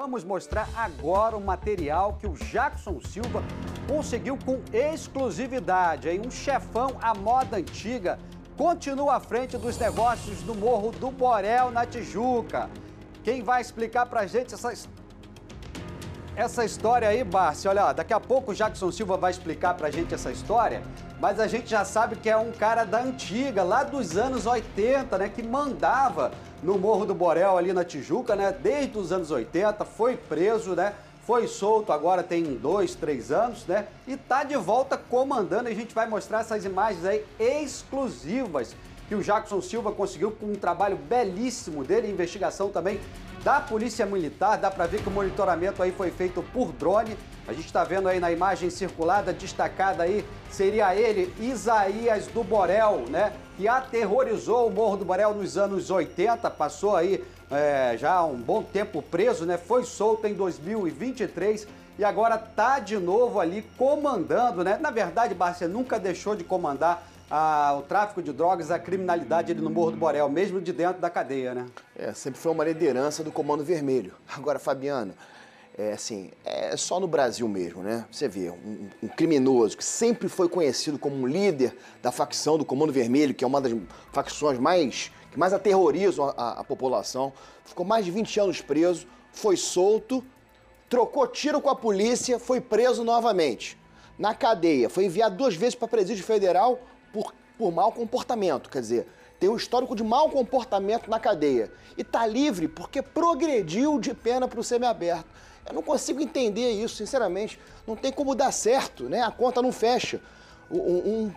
Vamos mostrar agora o material que o Jackson Silva conseguiu com exclusividade. Aí, um chefão à moda antiga continua à frente dos negócios do Morro do Borel, na Tijuca. Quem vai explicar pra gente essa história aí, Bárcia? Olha, daqui a pouco o Jackson Silva vai explicar pra gente essa história, mas a gente já sabe que é um cara da antiga, lá dos anos 80, né, que mandava no Morro do Borel, ali na Tijuca, né, desde os anos 80, foi preso, né, foi solto agora tem 2, 3 anos, né, e tá de volta comandando. E a gente vai mostrar essas imagens aí exclusivas que o Jackson Silva conseguiu com um trabalho belíssimo dele, investigação também da Polícia Militar. Dá para ver que o monitoramento aí foi feito por drone. A gente está vendo aí na imagem circulada, destacada aí, seria ele, Isaías do Borel, né? Que aterrorizou o Morro do Borel nos anos 80, passou aí já um bom tempo preso, né? Foi solto em 2023 e agora tá de novo ali comandando, né? Na verdade, Bárcia, nunca deixou de comandar o tráfico de drogas, a criminalidade ali no Morro do Borel, mesmo de dentro da cadeia, né? Sempre foi uma liderança do Comando Vermelho. Agora, Fabiano, é só no Brasil mesmo, né? Você vê, um criminoso que sempre foi conhecido como um líder da facção do Comando Vermelho, que é uma das facções que mais aterrorizam a população, ficou mais de 20 anos preso, foi solto, trocou tiro com a polícia, foi preso novamente. Na cadeia, foi enviado 2 vezes para presídio federal por mau comportamento, quer dizer, tem um histórico de mau comportamento na cadeia. E tá livre porque progrediu de pena para o semiaberto. Eu não consigo entender isso, sinceramente. Não tem como dar certo, né? A conta não fecha.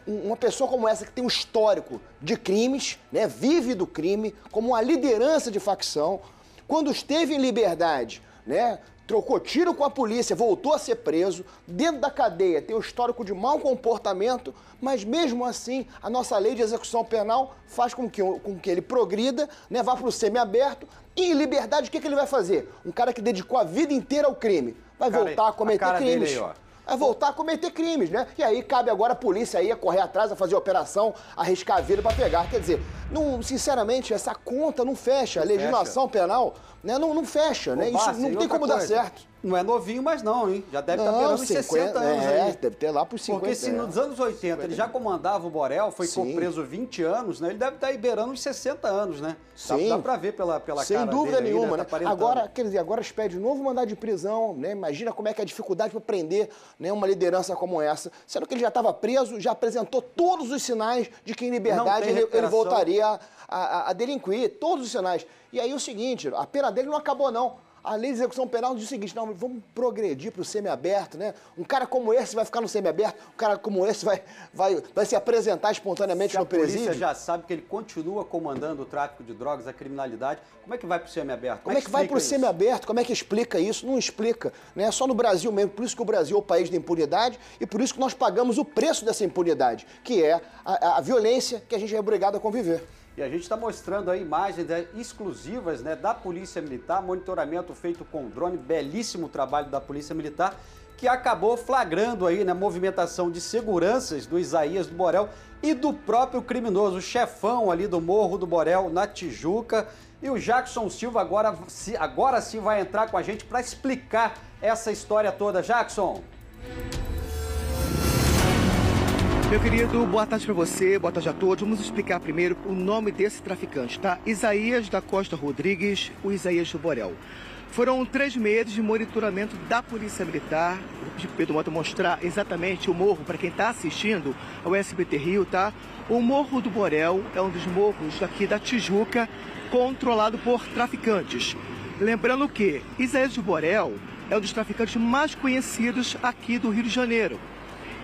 Uma pessoa como essa que tem um histórico de crimes, né? Vive do crime, como uma liderança de facção, quando esteve em liberdade, né? Trocou tiro com a polícia, voltou a ser preso, dentro da cadeia tem um histórico de mau comportamento, mas mesmo assim a nossa lei de execução penal faz com que ele progrida, né, vá para o semiaberto e em liberdade o que ele vai fazer? Um cara que dedicou a vida inteira ao crime, vai voltar a cometer crimes. Dele aí, vai voltar a cometer crimes, né? E aí cabe agora a polícia aí a correr atrás, a fazer a operação, arriscar a vida para pegar. Quer dizer, sinceramente, essa conta não fecha. A legislação penal, né, não fecha, né? Isso não tem como dar certo. Não é novinho, mas não, hein? Já deve estar beirando 60 anos aí. Deve ter lá por 50. Porque se nos anos 80 ele já comandava o Borel, foi preso 20 anos, né? Ele deve estar aí beirando uns 60 anos, né? Sim. Dá pra ver pela cara sem dúvida dele nenhuma, aí, né? Tá agora, quer dizer, agora pede novo mandado de prisão, né? Imagina como é que é a dificuldade para prender, né, uma liderança como essa. Sendo que ele já estava preso, já apresentou todos os sinais de que em liberdade ele voltaria a delinquir, todos os sinais. E aí o seguinte, a pena dele não acabou não. A lei de execução penal diz o seguinte, não, vamos progredir para o semiaberto, né? Um cara como esse vai ficar no semiaberto, um cara como esse vai se apresentar espontaneamente no presídio. A polícia já sabe que ele continua comandando o tráfico de drogas, a criminalidade, como é que vai para o semiaberto? Como é que vai para o semiaberto? Como é que explica isso? Não explica, né? É só no Brasil mesmo, por isso que o Brasil é o país da impunidade e por isso que nós pagamos o preço dessa impunidade, que é a violência que a gente é obrigado a conviver. E a gente está mostrando aí imagens exclusivas, né, da Polícia Militar, monitoramento feito com drone, belíssimo trabalho da Polícia Militar, que acabou flagrando aí, né, movimentação de seguranças do Isaías do Borel e do próprio criminoso, o chefão ali do Morro do Borel, na Tijuca. E o Jackson Silva agora sim vai entrar com a gente para explicar essa história toda. Jackson! Meu querido, boa tarde para você, boa tarde a todos. Vamos explicar primeiro o nome desse traficante, tá? Isaías da Costa Rodrigues, o Isaías do Borel. Foram 3 meses de monitoramento da Polícia Militar. Vou pedir para o Pedro Mota mostrar exatamente o morro para quem está assistindo ao SBT Rio, tá? O Morro do Borel é um dos morros daqui da Tijuca, controlado por traficantes. Lembrando que Isaías do Borel é um dos traficantes mais conhecidos aqui do Rio de Janeiro.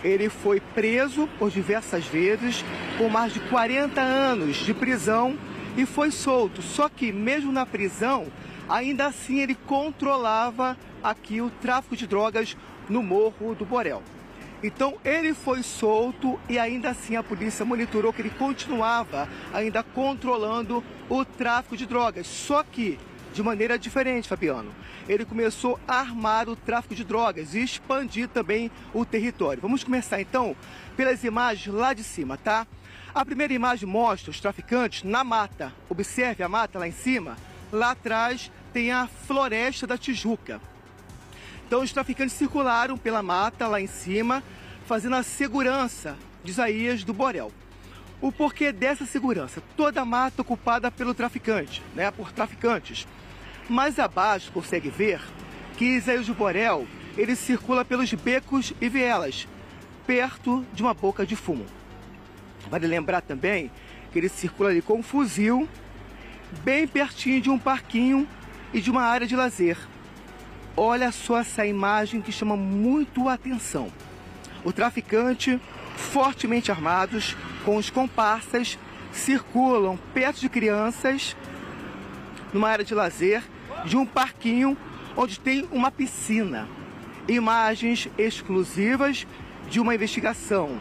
Ele foi preso por diversas vezes, com mais de 40 anos de prisão e foi solto. Só que mesmo na prisão, ainda assim ele controlava aqui o tráfico de drogas no Morro do Borel. Então ele foi solto e ainda assim a polícia monitorou que ele continuava ainda controlando o tráfico de drogas. Só que de maneira diferente, Fabiano. Ele começou a armar o tráfico de drogas e expandir também o território. Vamos começar então pelas imagens lá de cima, tá? A primeira imagem mostra os traficantes na mata. Observe a mata lá em cima. Lá atrás tem a Floresta da Tijuca. Então os traficantes circularam pela mata lá em cima, fazendo a segurança de Isaías do Borel. O porquê dessa segurança? Toda a mata ocupada pelo traficante, né, por traficantes. Mais abaixo consegue ver que Isaías do Borel, ele circula pelos becos e vielas, perto de uma boca de fumo. Vale lembrar também que ele circula ali com um fuzil, bem pertinho de um parquinho e de uma área de lazer. Olha só essa imagem que chama muito a atenção. O traficante, fortemente armados, com os comparsas, circulam perto de crianças, numa área de lazer, de um parquinho onde tem uma piscina. Imagens exclusivas de uma investigação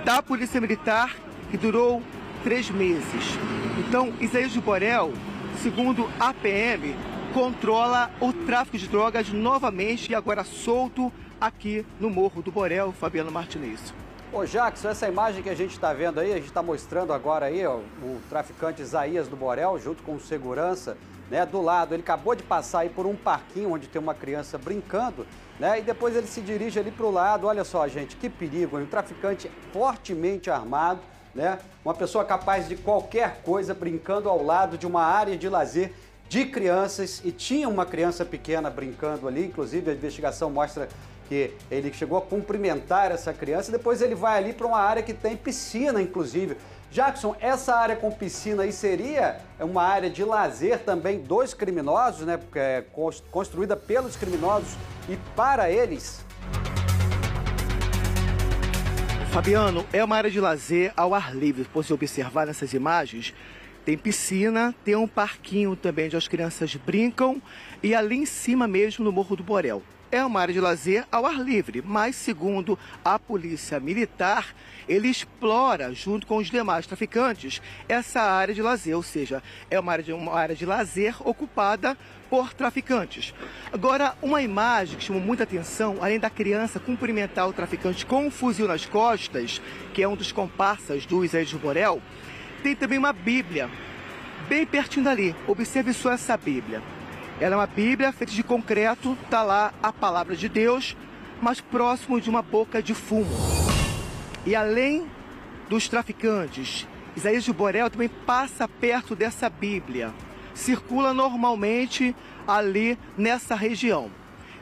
da Polícia Militar que durou 3 meses. Então, Isaías do Borel, segundo a PM, controla o tráfico de drogas novamente e agora solto aqui no Morro do Borel, Fabiano Martinez. Ô Jackson, essa imagem que a gente está vendo aí, a gente está mostrando agora aí, ó, o traficante Isaías do Borel, junto com o segurança, né, do lado. Ele acabou de passar aí por um parquinho onde tem uma criança brincando, né, e depois ele se dirige ali para o lado. Olha só, gente, que perigo, hein? Um traficante fortemente armado, né, uma pessoa capaz de qualquer coisa brincando ao lado de uma área de lazer de crianças, e tinha uma criança pequena brincando ali, inclusive a investigação mostra que ele chegou a cumprimentar essa criança, e depois ele vai ali para uma área que tem piscina, inclusive. Jackson, essa área com piscina aí seria uma área de lazer também dos criminosos, né? Porque é construída pelos criminosos e para eles? Fabiano, é uma área de lazer ao ar livre. Se você observar nessas imagens, tem piscina, tem um parquinho também onde as crianças brincam e ali em cima mesmo no Morro do Borel. É uma área de lazer ao ar livre, mas segundo a Polícia Militar, ele explora, junto com os demais traficantes, essa área de lazer, ou seja, é uma área de lazer ocupada por traficantes. Agora, uma imagem que chamou muita atenção, além da criança cumprimentar o traficante com um fuzil nas costas, que é um dos comparsas do Isaías do Borel, tem também uma Bíblia, bem pertinho dali. Observe só essa Bíblia. Ela é uma Bíblia feita de concreto, está lá a palavra de Deus, mas próximo de uma boca de fumo. E além dos traficantes, Isaías do Borel também passa perto dessa Bíblia. Circula normalmente ali nessa região.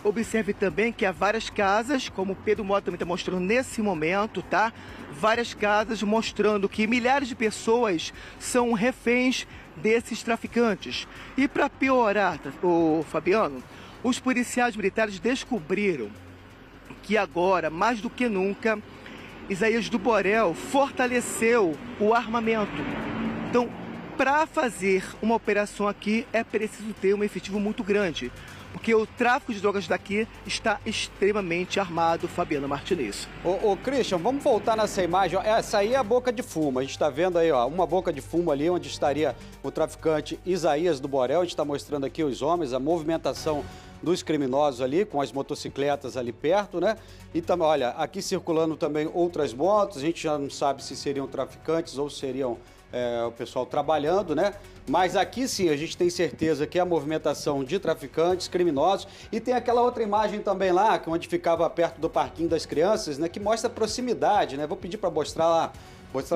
Observe também que há várias casas, como o Pedro Mota também está mostrando nesse momento, tá? Várias casas mostrando que milhares de pessoas são reféns desses traficantes. E para piorar, Fabiano, os policiais militares descobriram que agora, mais do que nunca, Isaías do Borel fortaleceu o armamento. Então, para fazer uma operação aqui, é preciso ter um efetivo muito grande, porque o tráfico de drogas daqui está extremamente armado, Fabiano Martinez. Ô Christian, vamos voltar nessa imagem. Essa aí é a boca de fumo. A gente está vendo aí, ó, uma boca de fumo ali onde estaria o traficante Isaías do Borel. A gente está mostrando aqui os homens, a movimentação dos criminosos ali, com as motocicletas ali perto, né? E também, olha, aqui circulando também outras motos. A gente já não sabe se seriam traficantes ou seriam o pessoal trabalhando, né? Mas aqui sim, a gente tem certeza que é a movimentação de traficantes, criminosos. E tem aquela outra imagem também lá, onde ficava perto do parquinho das crianças, né? Que mostra a proximidade, né? Vou pedir para mostrar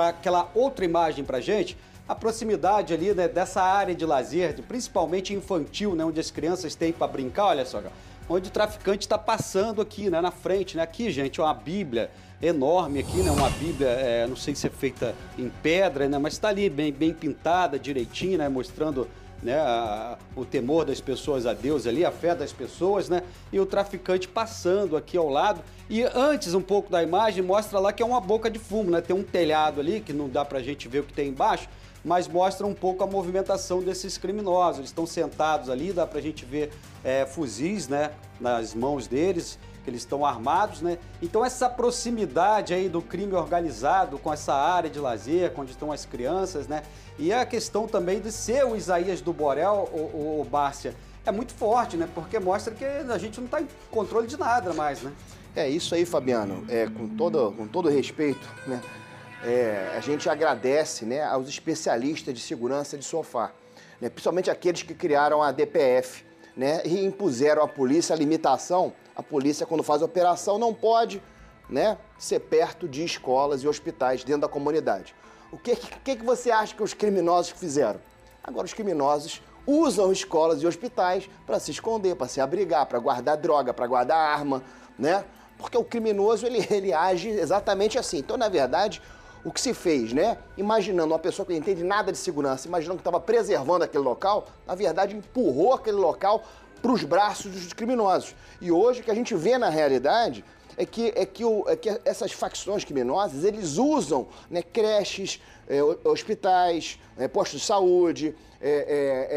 aquela outra imagem pra gente. A proximidade ali, né, dessa área de lazer, principalmente infantil, né? Onde as crianças têm para brincar, olha só, onde o traficante está passando aqui, né? Na frente, né? Aqui, gente, uma Bíblia enorme aqui, né? Uma Bíblia, não sei se é feita em pedra, né? Mas está ali bem pintada, direitinho, né? Mostrando, né, o temor das pessoas a Deus ali, a fé das pessoas, né? E o traficante passando aqui ao lado. E antes um pouco da imagem mostra lá que é uma boca de fumo, né? Tem um telhado ali que não dá pra gente ver o que tem embaixo, mas mostra um pouco a movimentação desses criminosos. Eles estão sentados ali, dá pra gente ver fuzis, né, nas mãos deles, que eles estão armados, né? Então essa proximidade aí do crime organizado com essa área de lazer, onde estão as crianças, né? E a questão também de ser o Isaías do Borel, o Bárcia, é muito forte, né? Porque mostra que a gente não está em controle de nada mais, né? É isso aí, Fabiano. Com todo respeito, né? A gente agradece, né, aos especialistas de segurança de sofá, né? Principalmente aqueles que criaram a DPF. né, e impuseram à polícia a limitação. A polícia, quando faz operação, não pode, né, ser perto de escolas e hospitais dentro da comunidade. O que você acha que os criminosos fizeram? Agora os criminosos usam escolas e hospitais para se esconder, para se abrigar, para guardar droga, para guardar arma, né? Porque o criminoso, ele age exatamente assim. Então, na verdade, o que se fez, né? Imaginando uma pessoa que não entende nada de segurança, imaginando que estava preservando aquele local, na verdade, empurrou aquele local para os braços dos criminosos. E hoje, o que a gente vê na realidade é que essas facções criminosas, eles usam, né, creches, hospitais, postos de saúde,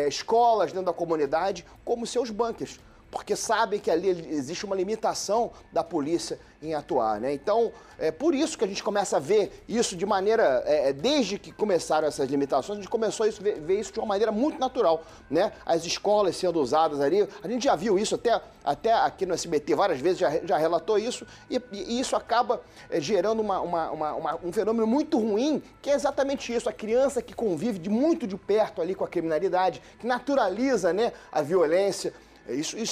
escolas dentro da comunidade como seus bunkers, porque sabem que ali existe uma limitação da polícia em atuar, né? Então, é por isso que a gente começa a ver isso de maneira, desde que começaram essas limitações, a gente começou a ver isso de uma maneira muito natural, né? As escolas sendo usadas ali, a gente já viu isso até aqui no SBT várias vezes, já relatou isso, e isso acaba gerando um fenômeno muito ruim, que é exatamente isso, a criança que convive muito de perto ali com a criminalidade, que naturaliza, né, a violência.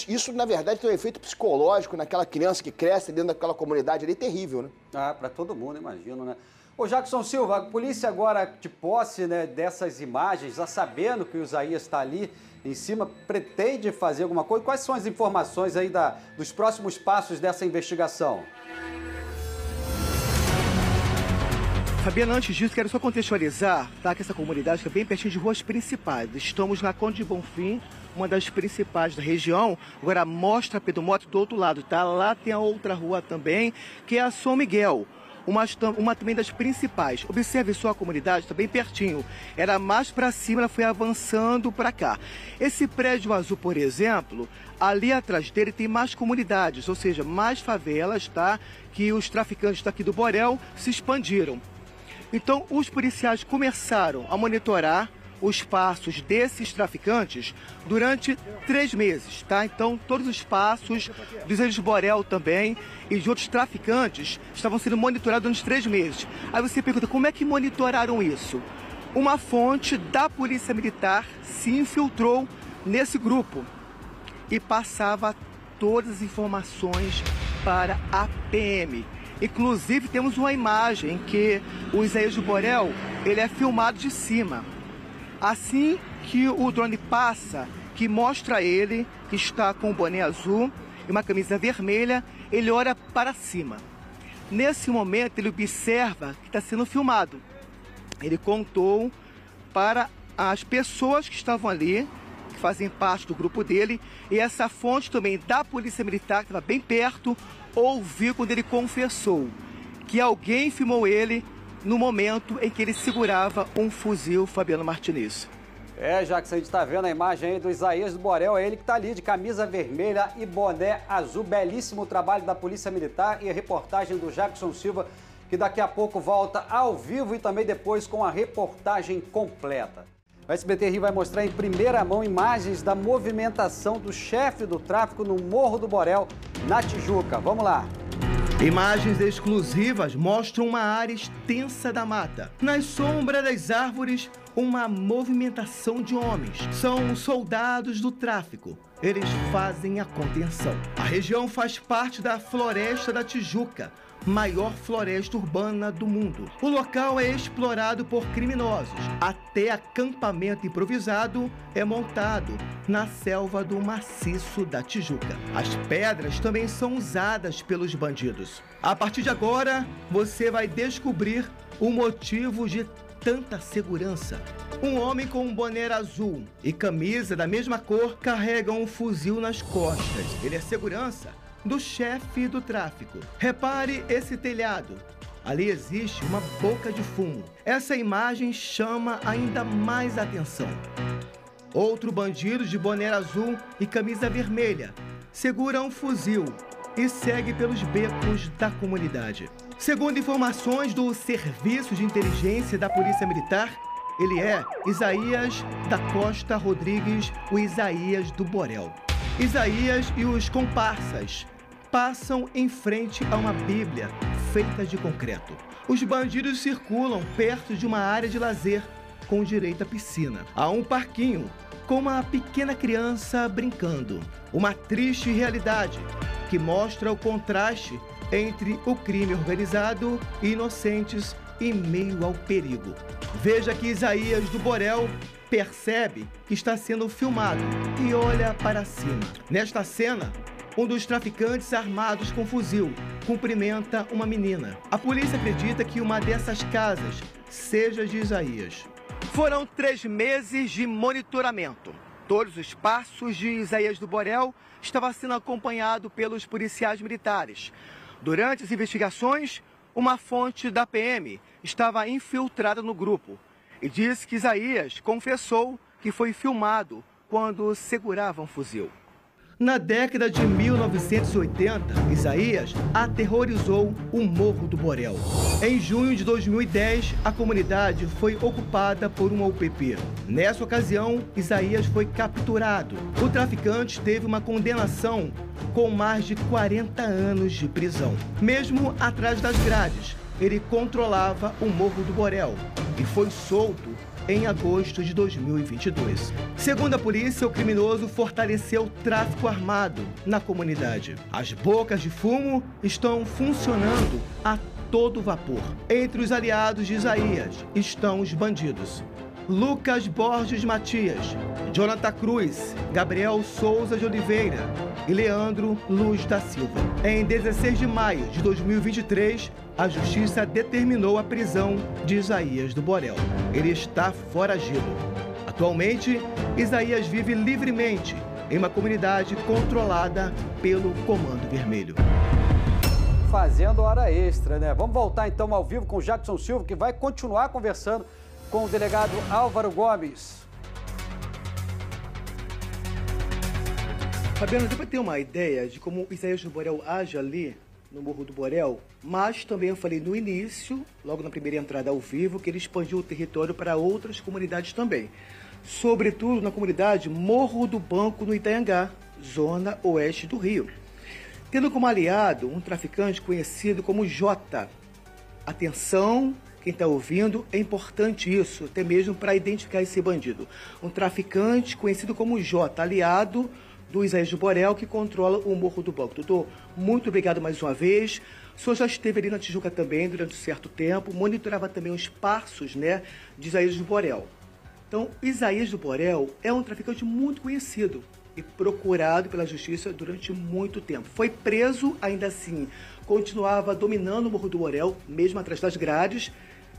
Isso, na verdade, tem um efeito psicológico naquela criança que cresce dentro daquela comunidade ali, terrível, né? Ah, para todo mundo, imagino, né? Ô, Jackson Silva, a polícia agora, de posse, né, dessas imagens, já sabendo que o Isaías está ali em cima, pretende fazer alguma coisa? Quais são as informações aí dos próximos passos dessa investigação? Fabiana, antes disso, quero só contextualizar, tá, que essa comunidade fica bem pertinho de ruas principais. Estamos na Conde de Bonfim, uma das principais da região. Agora mostra Pedro Motta do outro lado, tá? Lá tem a outra rua também, que é a São Miguel, uma também das principais. Observe só a comunidade, está bem pertinho. Era mais para cima, ela foi avançando para cá. Esse prédio azul, por exemplo, ali atrás dele tem mais comunidades, ou seja, mais favelas, tá? Que os traficantes daqui do Borel se expandiram. Então, os policiais começaram a monitorar os passos desses traficantes durante 3 meses, tá? Então, todos os passos dos Isaías Borel também e de outros traficantes estavam sendo monitorados durante 3 meses. Aí você pergunta, como é que monitoraram isso? Uma fonte da Polícia Militar se infiltrou nesse grupo e passava todas as informações para a PM. Inclusive, temos uma imagem em que o Isaías Borel, ele é filmado de cima. Assim que o drone passa, que mostra ele, que está com um boné azul e uma camisa vermelha, ele olha para cima. Nesse momento, ele observa que está sendo filmado. Ele contou para as pessoas que estavam ali, que fazem parte do grupo dele, e essa fonte também da Polícia Militar, que estava bem perto, ouviu quando ele confessou que alguém filmou ele no momento em que ele segurava um fuzil Fabiano Martinez. Já que a gente está vendo a imagem aí do Isaías Borel, é ele que está ali de camisa vermelha e boné azul. Belíssimo trabalho da Polícia Militar e a reportagem do Jackson Silva, que daqui a pouco volta ao vivo e também depois com a reportagem completa. O SBT Rio vai mostrar em primeira mão imagens da movimentação do chefe do tráfico no Morro do Borel, na Tijuca. Vamos lá. Imagens exclusivas mostram uma área extensa da mata. Nas sombras das árvores, uma movimentação de homens. São soldados do tráfico. Eles fazem a contenção. A região faz parte da Floresta da Tijuca, maior floresta urbana do mundo. O local é explorado por criminosos. Até acampamento improvisado é montado na selva do maciço da Tijuca. As pedras também são usadas pelos bandidos. A partir de agora, você vai descobrir o motivo de tanta segurança. Um homem com um boné azul e camisa da mesma cor carrega um fuzil nas costas. Ele é segurança do chefe do tráfico. Repare esse telhado. Ali existe uma boca de fumo. Essa imagem chama ainda mais atenção. Outro bandido de boné azul e camisa vermelha segura um fuzil e segue pelos becos da comunidade. Segundo informações do Serviço de Inteligência da Polícia Militar, ele é Isaías da Costa Rodrigues, o Isaías do Borel. Isaías e os comparsas passam em frente a uma Bíblia feita de concreto. Os bandidos circulam perto de uma área de lazer com direito à piscina. Há um parquinho com uma pequena criança brincando. Uma triste realidade que mostra o contraste entre o crime organizado e inocentes em meio ao perigo. Veja que Isaías do Borel percebe que está sendo filmado e olha para cima. Nesta cena, um dos traficantes armados com fuzil cumprimenta uma menina. A polícia acredita que uma dessas casas seja de Isaías. Foram 3 meses de monitoramento. Todos os passos de Isaías do Borel estavam sendo acompanhados pelos policiais militares. Durante as investigações, uma fonte da PM estava infiltrada no grupo e disse que Isaías confessou que foi filmado quando segurava um fuzil. Na década de 1980, Isaías aterrorizou o Morro do Borel. Em junho de 2010, a comunidade foi ocupada por uma UPP. Nessa ocasião, Isaías foi capturado. O traficante teve uma condenação com mais de 40 anos de prisão. Mesmo atrás das grades, ele controlava o Morro do Borel e foi solto em agosto de 2022. Segundo a polícia, o criminoso fortaleceu o tráfico armado na comunidade. As bocas de fumo estão funcionando a todo vapor. Entre os aliados de Isaías estão os bandidos: Lucas Borges Matias, Jonathan Cruz, Gabriel Souza de Oliveira e Leandro Luz da Silva. Em 16 de maio de 2023, a justiça determinou a prisão de Isaías do Borel. Ele está foragido. Atualmente, Isaías vive livremente em uma comunidade controlada pelo Comando Vermelho. Fazendo hora extra, né? Vamos voltar então ao vivo com o Jackson Silva, que vai continuar conversando com o delegado Álvaro Gomes. Fabiano, dá para ter uma ideia de como Isaías do Borel age ali no Morro do Borel, mas também eu falei no início, logo na primeira entrada ao vivo, que ele expandiu o território para outras comunidades também. Sobretudo na comunidade Morro do Banco, no Itanhangá, zona oeste do Rio. Tendo como aliado um traficante conhecido como Jota. Atenção, quem está ouvindo, é importante isso, até mesmo para identificar esse bandido. Um traficante conhecido como Jota, aliado do Isaías do Borel, que controla o Morro do Banco. Doutor, muito obrigado mais uma vez. O senhor já esteve ali na Tijuca também durante um certo tempo, monitorava também os passos, né, de Isaías do Borel. Então, Isaías do Borel é um traficante muito conhecido e procurado pela justiça durante muito tempo. Foi preso, ainda assim, continuava dominando o Morro do Borel, mesmo atrás das grades,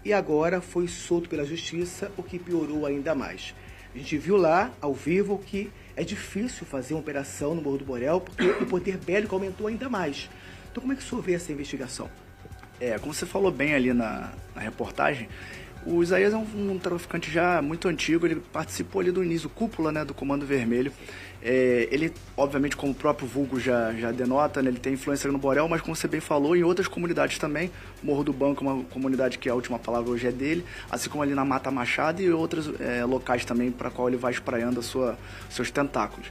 e agora foi solto pela justiça, o que piorou ainda mais. A gente viu lá, ao vivo, que é difícil fazer uma operação no Morro do Borel, porque o poder bélico aumentou ainda mais. Então, como é que o senhor vê essa investigação? Como você falou bem ali na reportagem, o Isaías é um traficante já muito antigo, ele participou ali do início, cúpula, né, do Comando Vermelho. Ele, obviamente, como o próprio vulgo já denota, né, ele tem influência no Borel, mas como você bem falou, em outras comunidades também. Morro do Banco é uma comunidade que a última palavra hoje é dele, assim como ali na Mata Machado e outros locais também para qual ele vai espraiando seus tentáculos.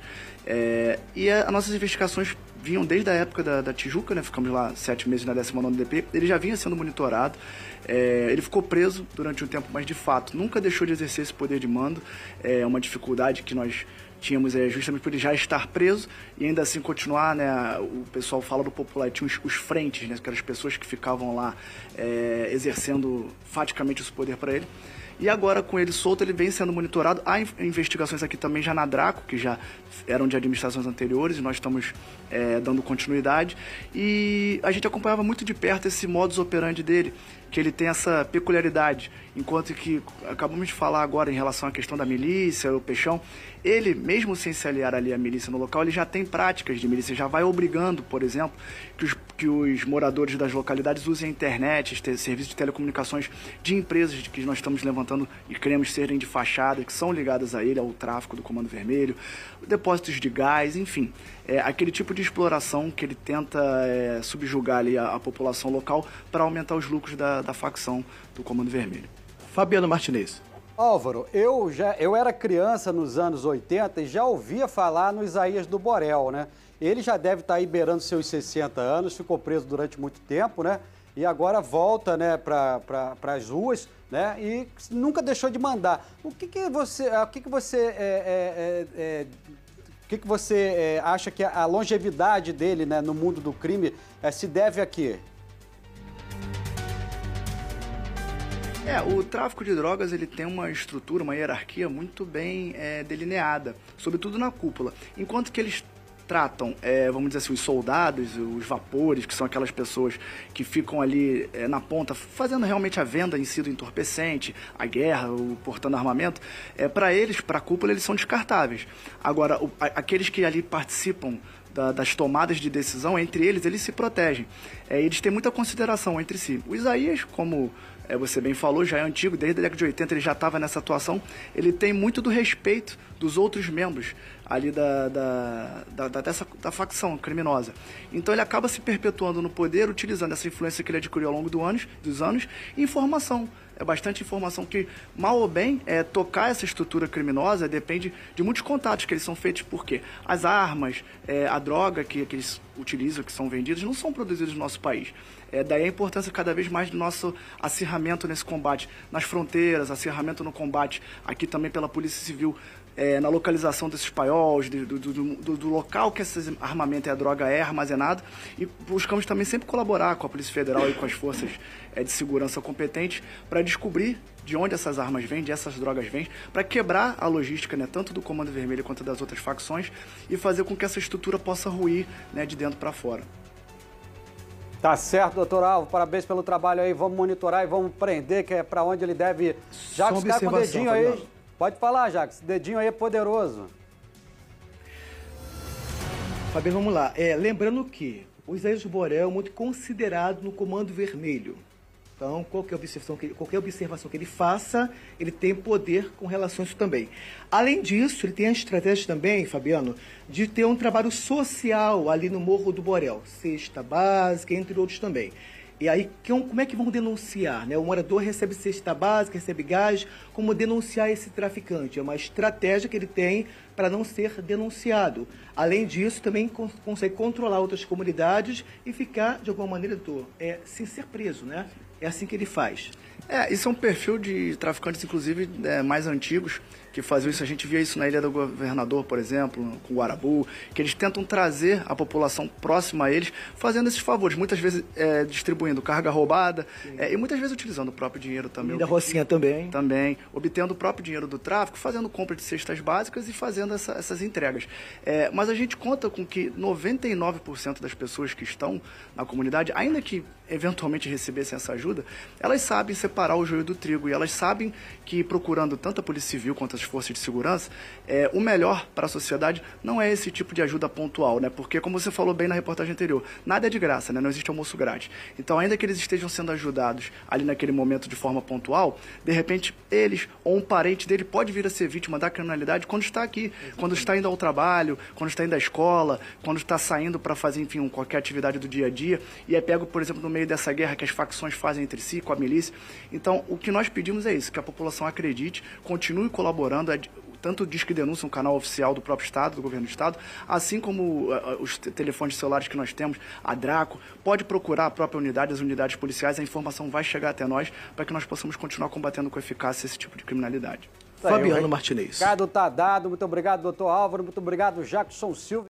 E as nossas investigações vinham desde a época da Tijuca, né? Ficamos lá 7 meses na 19ª DP, ele já vinha sendo monitorado, ele ficou preso durante um tempo, mas de fato nunca deixou de exercer esse poder de mando. É uma dificuldade que nós tínhamos justamente por ele já estar preso e ainda assim continuar, né? O pessoal fala do popular, tinha os frentes, né? Que eram as pessoas que ficavam lá exercendo faticamente esse poder para ele. E agora, com ele solto, ele vem sendo monitorado. Há investigações aqui também já na Draco, que já eram de administrações anteriores, e nós estamos dando continuidade. E a gente acompanhava muito de perto esse modus operandi dele, que ele tem essa peculiaridade, enquanto que acabamos de falar agora em relação à questão da milícia, o Peixão, ele, mesmo sem se aliar ali à milícia no local, ele já tem práticas de milícia, já vai obrigando, por exemplo, que os moradores das localidades usem a internet, serviços de telecomunicações de empresas que nós estamos levantando e queremos serem de fachada, que são ligadas a ele, ao tráfico do Comando Vermelho, depósitos de gás, enfim. Aquele tipo de exploração que ele tenta subjugar ali a população local para aumentar os lucros da facção do Comando Vermelho. Fabiano Martinez. Álvaro, eu era criança nos anos 80 e já ouvia falar no Isaías do Borel, né? Ele já deve estar aí beirando seus 60 anos, ficou preso durante muito tempo, né? E agora volta, né, para as ruas né? E nunca deixou de mandar. O que você acha que a longevidade dele, né, no mundo do crime se deve a quê? O tráfico de drogas ele tem uma estrutura, uma hierarquia muito bem delineada, sobretudo na cúpula. Enquanto que eles tratam, vamos dizer assim, os soldados, os vapores, que são aquelas pessoas que ficam ali na ponta, fazendo realmente a venda em si do entorpecente, a guerra, o portando armamento, para eles, para a cúpula, eles são descartáveis. Agora, aqueles que ali participam das tomadas de decisão, entre eles se protegem. Eles têm muita consideração entre si. O Isaías, como você bem falou, já é antigo, desde a década de 80 ele já estava nessa atuação, ele tem muito do respeito dos outros membros ali da facção criminosa. Então ele acaba se perpetuando no poder, utilizando essa influência que ele adquiriu ao longo dos anos, e informação. É bastante informação que, mal ou bem, tocar essa estrutura criminosa depende de muitos contatos que eles são feitos, porque as armas, a droga que eles utilizam, que são vendidas, não são produzidas no nosso país. Daí a importância cada vez mais do nosso acirramento nesse combate nas fronteiras, acirramento no combate aqui também pela Polícia Civil, na localização desses paióis, do local que esse armamento e a droga é armazenado, e buscamos também sempre colaborar com a Polícia Federal e com as forças de segurança competentes para descobrir de onde essas armas vêm, de essas drogas vêm, para quebrar a logística, né, tanto do Comando Vermelho quanto das outras facções, e fazer com que essa estrutura possa ruir, né, de dentro para fora. Tá certo, doutor Álvaro, parabéns pelo trabalho aí, vamos monitorar e vamos prender, que é para onde ele deve... Jacques, está com o dedinho aí, Fabiano. Pode falar, Jacques, esse dedinho aí é poderoso. Fabiano, vamos lá. Lembrando que o Isaías Borel é muito considerado no Comando Vermelho. Então, qualquer observação que ele faça, ele tem poder com relação a isso também. Além disso, ele tem a estratégia também, Fabiano, de ter um trabalho social ali no Morro do Borel, cesta básica, entre outros também. E aí, como é que vão denunciar, né? O morador recebe cesta básica, recebe gás, como denunciar esse traficante? É uma estratégia que ele tem para não ser denunciado. Além disso, também consegue controlar outras comunidades e ficar, de alguma maneira, sem ser preso, né? É assim que ele faz. Isso é um perfil de traficantes, inclusive, mais antigos, que faziam isso. A gente via isso na Ilha do Governador, por exemplo, com o Guarabu, que eles tentam trazer a população próxima a eles, fazendo esses favores, muitas vezes distribuindo carga roubada, e muitas vezes utilizando o próprio dinheiro também. E da Rocinha também. Também, obtendo o próprio dinheiro do tráfico, fazendo compra de cestas básicas e fazendo essas entregas. Mas a gente conta com que 99% das pessoas que estão na comunidade, ainda que eventualmente recebessem essa ajuda, elas sabem separar o joio do trigo, e elas sabem que, procurando tanto a Polícia Civil quanto as forças de segurança, o melhor para a sociedade não é esse tipo de ajuda pontual, né? Porque, como você falou bem na reportagem anterior, nada é de graça, né? Não existe almoço grátis. Então, ainda que eles estejam sendo ajudados ali naquele momento de forma pontual, de repente, eles ou um parente dele pode vir a ser vítima da criminalidade quando está aqui, quando está indo ao trabalho, quando está indo à escola, quando está saindo para fazer, enfim, qualquer atividade do dia a dia, e é pego, por exemplo, no meio dessa guerra que as facções fazem entre si, com a milícia. Então, o que nós pedimos é isso, que a população acredite, continue colaborando, tanto o Disque Denúncia, um canal oficial do próprio Estado, do governo do Estado, assim como os telefones celulares que nós temos, a Draco, pode procurar a própria unidade, as unidades policiais, a informação vai chegar até nós para que nós possamos continuar combatendo com eficácia esse tipo de criminalidade. Fabiano Martinez. O recado está dado, muito obrigado, doutor Álvaro, muito obrigado, Jackson Silva.